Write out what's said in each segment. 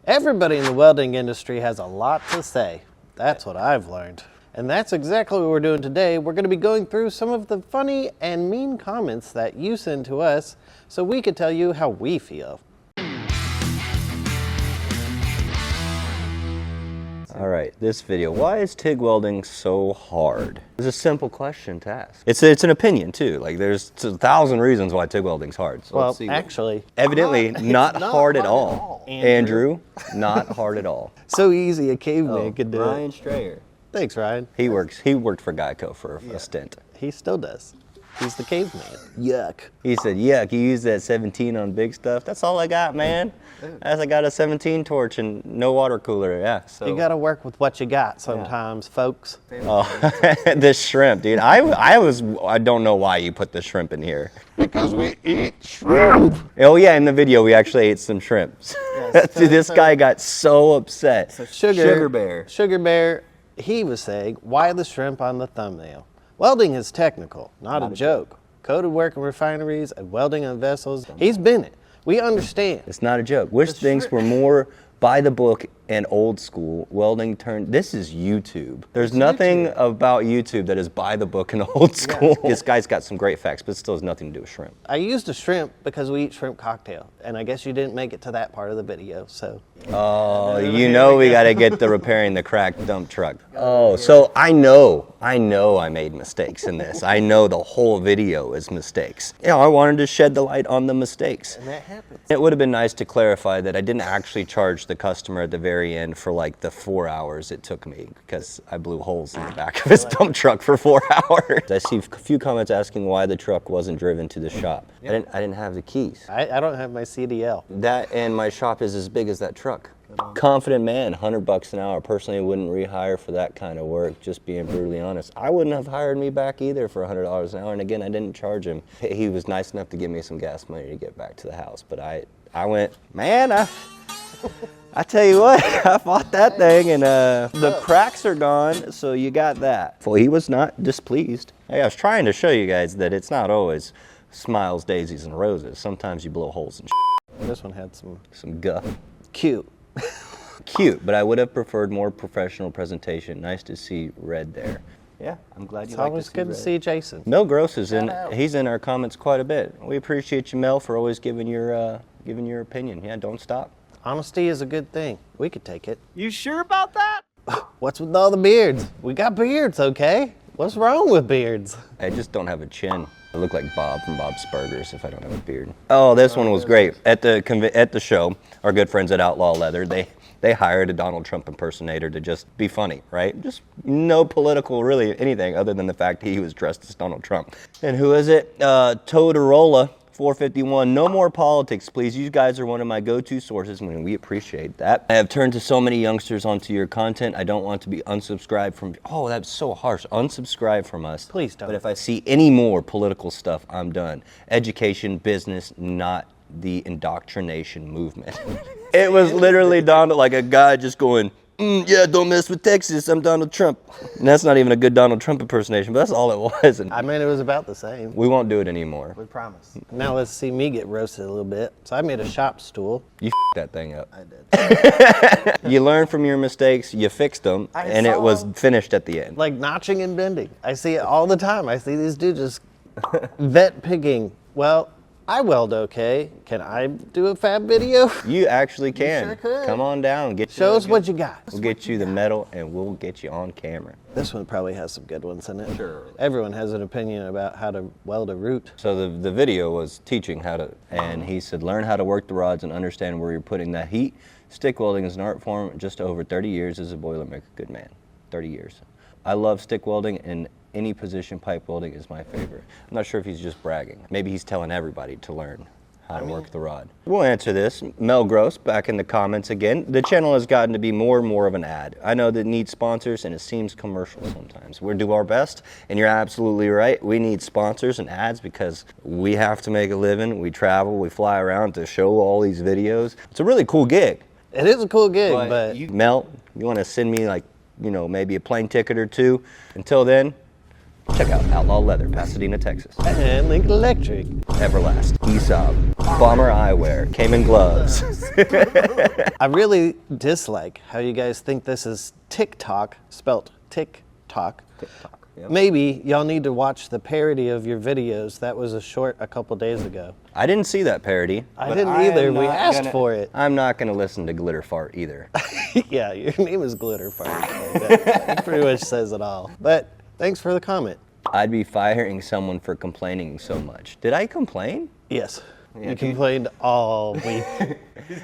Everybody in the welding industry has a lot to say. That's what I've learned. And that's exactly what we're doing today. We're going to be going through some of the funny and mean comments that you send to us so we could tell you how we feel. All right, this video. Why is TIG welding so hard? It's a simple question to ask. It's an opinion too. Like there's 1,000 reasons why TIG welding's hard. So Well, let's see actually, evidently not hard at all. all. Andrew, not hard at all. so easy a caveman could do Ryan it. Strayer. Thanks, Ryan. He worked for Geico for a stint. He still does. He's the caveman. Yuck. He said, yuck, you use that 17 on big stuff? That's all I got, man. I got a 17 torch and no water cooler, yeah. So. You gotta work with what you got sometimes, folks. Oh, this shrimp, dude. I don't know why you put the shrimp in here. Because we eat shrimp. Oh yeah, in the video we actually ate some shrimps. Yes. Dude, this guy got so upset. Sugar Bear. Sugar Bear, he was saying, why the shrimp on the thumbnail? Welding is technical, not a joke. Coded work in refineries and welding on vessels. He's been it. We understand. It's not a joke. Wish things were more by the book and old school. Welding turned, this is YouTube. There's nothing about YouTube that is by the book and old school. This guy's got some great facts, but it still has nothing to do with shrimp. I used a shrimp because we eat shrimp cocktail, and I guess you didn't make it to that part of the video, so. Oh, you know we got to get the repairing the cracked dump truck. Oh, so I know I made mistakes in this. I know the whole video is mistakes. You know, I wanted to shed the light on the mistakes. And that happens. It would have been nice to clarify that I didn't actually charge the customer at the very end for like the 4 hours it took me because I blew holes in the back of his dump truck for 4 hours. I see a few comments asking why the truck wasn't driven to the shop. I didn't have the keys. I don't have my CDL. That and my shop is as big as that truck. Confident man, $100 an hour. Personally, wouldn't rehire for that kind of work, just being brutally honest. I wouldn't have hired me back either for $100 an hour, and again, I didn't charge him. He was nice enough to give me some gas money to get back to the house, but I went, man, I tell you what, I fought that thing, and the cracks are gone, so you got that. Well, he was not displeased. Hey, I was trying to show you guys that it's not always smiles, daisies, and roses. Sometimes you blow holes and This one had some guff. cute. Cute, but I would have preferred more professional presentation. Nice to see Red there. Yeah, I'm glad you It's like always to see good to Red. see Jason. Mel Gross is in. He's in our comments quite a bit. We appreciate you, Mel, for always giving your opinion. Yeah, don't stop. Honesty is a good thing. We could take it. You sure about that? What's with all the beards? We got beards, okay? What's wrong with beards? I just don't have a chin. I look like Bob from Bob's Burgers if I don't have a beard. Oh, this one was great. At the show, our good friends at Outlaw Leather, they hired a Donald Trump impersonator to just be funny, right? Just no political, really anything other than the fact he was dressed as Donald Trump. And who is it? Todorola 451. No more politics, please. You guys are one of my go-to sources, and we appreciate that. I have turned to so many youngsters onto your content. I don't want to be unsubscribed from. Oh, that's so harsh. Unsubscribe from us. Please don't. But if I see any more political stuff, I'm done. Education, business, not the indoctrination movement. It was literally Donald, like a guy just going, yeah, don't mess with Texas, I'm Donald Trump. And that's not even a good Donald Trump impersonation, but that's all it was. And I mean, it was about the same. we won't do it anymore. We promise. Now let's see me get roasted a little bit. So I made a shop stool. You that thing up. I did. You learn from your mistakes, you fixed them, and it was finished at the end. Like notching and bending. I see it all the time. I see these dudes just vet picking. Well, I weld okay. Can I do a fab video? You actually can. sure could. Come on down. Show us what you got. We'll get you the metal, and we'll get you on camera. This one probably has some good ones in it. Sure. Everyone has an opinion about how to weld a root. So the video was teaching how to, and he said, learn how to work the rods and understand where you're putting that heat. Stick welding is an art form. Just over 30 years as a Boilermaker. Good man. 30 years. I love stick welding, and any position pipe welding is my favorite. I'm not sure if he's just bragging. Maybe he's telling everybody to learn how to work the rod. We'll answer this. Mel Gross back in the comments again. The channel has gotten to be more and more of an ad. I know that it needs sponsors and it seems commercial sometimes. We'll do our best, and you're absolutely right. We need sponsors and ads because we have to make a living. We travel, we fly around to show all these videos. It's a really cool gig. It is a cool gig, but Mel, you want to send me like, you know, maybe a plane ticket or two? Until then, Check out Outlaw Leather, Pasadena, Texas. And Lincoln Electric. Everlast, Aesop, Bomber Eyewear, Cayman Gloves. I really dislike how you guys think this is TikTok, spelt TikTok. Yep. Maybe y'all need to watch the parody of your videos. That was a couple days ago. I didn't see that parody. I but didn't am either. We not asked gonna- for it. I'm not gonna listen to Glitter Fart either. Yeah, your name is Glitter Fart. That pretty much says it all. But thanks for the comment. I'd be firing someone for complaining so much. Did I complain? Yes. Yeah, You complained all week.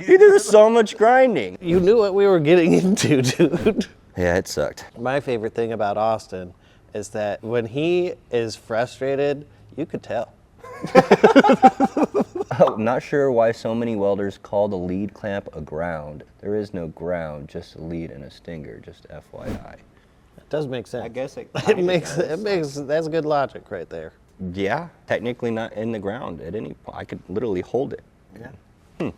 Dude, there was so much grinding. You knew what we were getting into, dude. Yeah, it sucked. My favorite thing about Austin is that when he is frustrated, you could tell. Oh, not sure why so many welders call the lead clamp a ground. There is no ground, just a lead and a stinger, just FYI. It does make sense. I guess it It makes that's good logic right there. Yeah, technically not in the ground at any point. I could literally hold it. Yeah.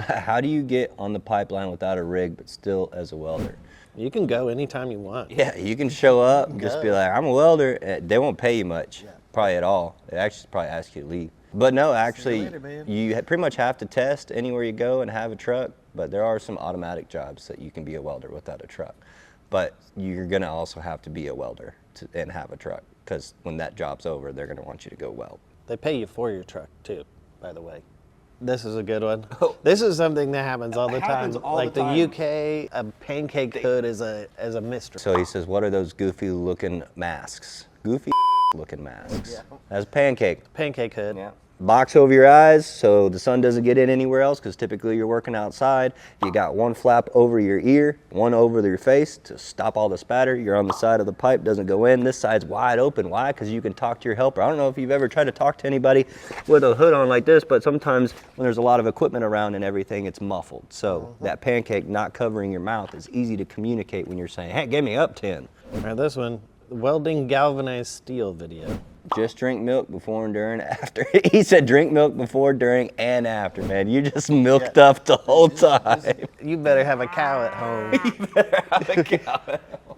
How do you get on the pipeline without a rig but still as a welder? You can go anytime you want. Yeah, you can show up and just be like, I'm a welder. They won't pay you much, probably at all. They actually probably ask you to leave. But no, actually, later, man. you pretty much have to test anywhere you go and have a truck, but there are some automatic jobs that you can be a welder without a truck. But you're gonna also have to be a welder and have a truck, because when that job's over, they're gonna want you to go weld. They pay you for your truck too, by the way. This is a good one. This is something that happens all the time. happens all Like the the time. UK, a pancake hood is a mystery. So he says, what are those goofy looking masks? Goofy looking masks. That's pancake. Pancake hood. Yeah. Box over your eyes so the sun doesn't get in anywhere else, because typically you're working outside. You got one flap over your ear, one over your face to stop all the spatter. You're on the side of the pipe, doesn't go in. This side's wide open. Why? Because you can talk to your helper. I don't know if you've ever tried to talk to anybody with a hood on like this, but sometimes when there's a lot of equipment around and everything, it's muffled. So that pancake not covering your mouth is easy to communicate when you're saying, hey, give me up 10. All right, this one, welding galvanized steel video. Just drink milk before and during after. He said drink milk before, during, and after, man. You just milked up the whole time. You better have a cow at home.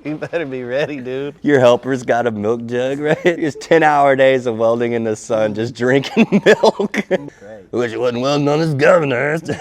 You better be ready, dude. Your helper's got a milk jug, right? It's 10-hour days of welding in the sun, just drinking milk. Wish it wasn't welding on his Galvanized.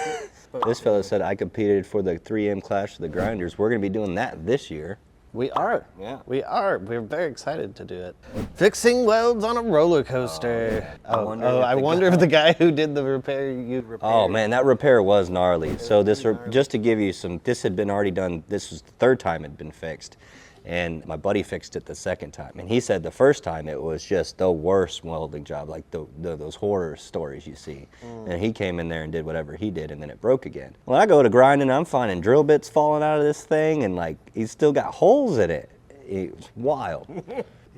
This fella said I competed for the 3M Clash of the Grinders. We're going to be doing that this year. We are. Yeah. We are. We're very excited to do it. Fixing welds on a roller coaster. I wonder if the guy who did the repair you repaired. Oh man, that repair was gnarly. So just to give you some, this had been already done. This was the third time it had been fixed, and my buddy fixed it the second time. And he said the first time it was just the worst welding job, like those horror stories you see. And he came in there and did whatever he did, and then it broke again. When I go to grinding, I'm finding drill bits falling out of this thing, and like he's still got holes in it. It was wild.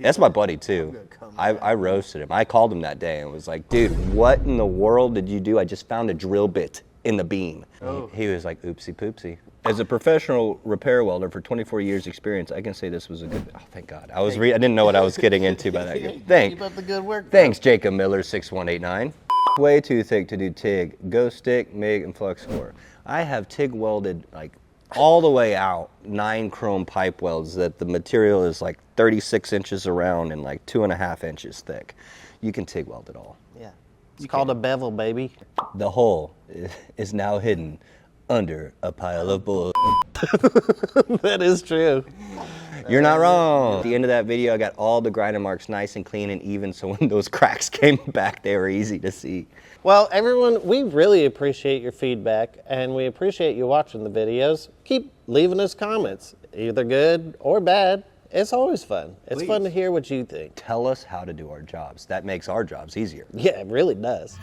That's my buddy too. I roasted him. I called him that day and was like, dude, what in the world did you do? I just found a drill bit in the beam. He was like, oopsie poopsie. As a professional repair welder for 24 years experience, I can say this was a good, oh thank God. I didn't know what I was getting into by that. Keep up the good work. Thanks, Jacob Miller, 6189. Way too thick to do TIG. Go stick, MIG, and flux core. I have TIG welded like all the way out 9 chrome pipe welds that the material is like 36 inches around and like 2.5 inches thick. You can TIG weld it all. Yeah. It's called a bevel, baby. The hole is now hidden under a pile of bull. That is true. You're not wrong. At the end of that video, I got all the grinding marks nice and clean and even, so when those cracks came back, they were easy to see. Well, everyone, we really appreciate your feedback, and we appreciate you watching the videos. Keep leaving us comments, either good or bad. It's always fun. It's fun to hear what you think. Tell us how to do our jobs. That makes our jobs easier. Yeah, it really does.